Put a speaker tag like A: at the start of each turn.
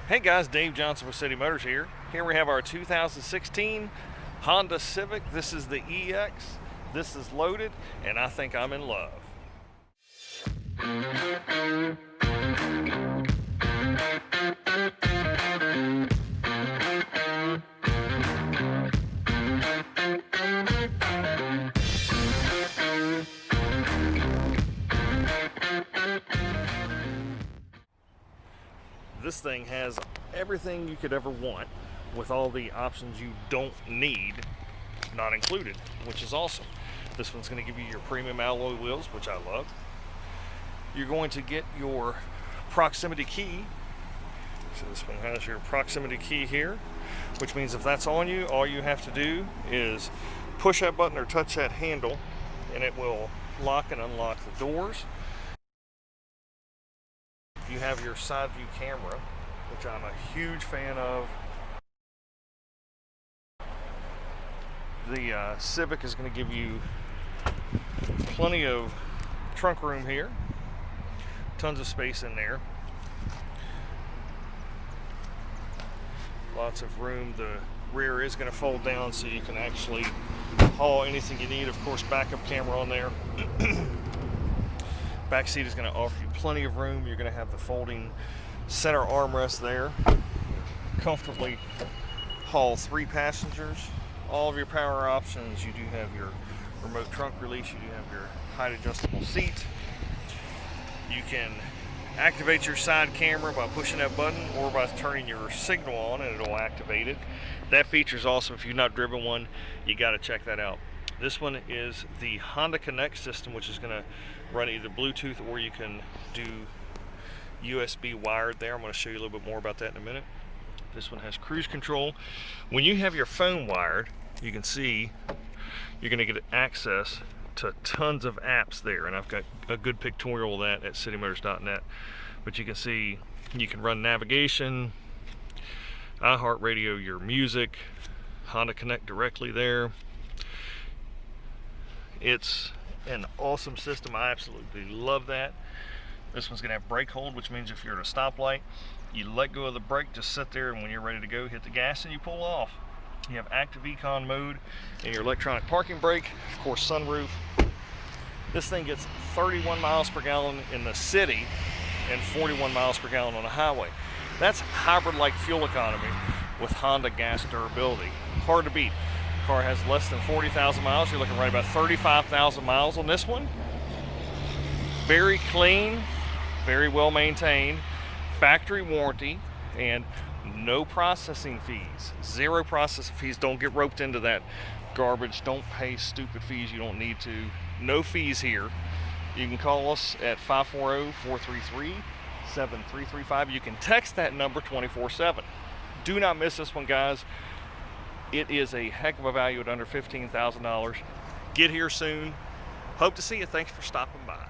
A: Hey guys, Dave Johnson with City Motors here. Here we have our 2016 Honda Civic. This is the EX. This is loaded, and I think I'm in love. This thing has everything you could ever want with all the options you don't need not included, which is awesome. This one's going to give you your premium alloy wheels, which I love. You're going to get your proximity key. So this one has your proximity key here, which means if that's on you, all you have to do is push that button or touch that handle and it will lock and unlock the doors. You have your side view camera, which I'm a huge fan of. The Civic is going to give you plenty of trunk room here, tons of space in there, lots of room. The rear is going to fold down so you can actually haul anything you need. Of course, backup camera on there. Back seat is going to offer you plenty of room. You're going to have the folding center armrest there. Comfortably haul 3 passengers. All of your power options. You do have your remote trunk release. You do have your height adjustable seat. You can activate your side camera by pushing that button or by turning your signal on and it'll activate it. That feature is awesome. If you've not driven one, you got to check that out. This one is the Honda Connect system, which is going to run either Bluetooth or you can do USB wired there. I'm going to show you a little bit more about that in a minute. This one has cruise control. When you have your phone wired, you can see you're going to get access to tons of apps there, and I've got a good pictorial of that at citymotors.net. But you can see you can run navigation, iHeart Radio, your music, Honda Connect directly there. It's an awesome system. I absolutely love that. This one's going to have brake hold, which means if you're at a stoplight, you let go of the brake, just sit there, and when you're ready to go, hit the gas and you pull off. You have active econ mode and your electronic parking brake, of course sunroof. This thing gets 31 miles per gallon in the city and 41 miles per gallon on the highway. That's hybrid-like fuel economy with Honda gas durability. Hard to beat. The car has less than 40,000 miles. You're looking right about 35,000 miles on this one. Very clean, very well maintained, factory warranty, and no processing fees. 0 processing fees. Don't get roped into that garbage. Don't pay stupid fees you don't need to. No fees here. You can call us at 540-433-7335. You can text that number 24/7. Do not miss this one, guys. It is a heck of a value at under $15,000. Get here soon. Hope to see you. Thanks for stopping by.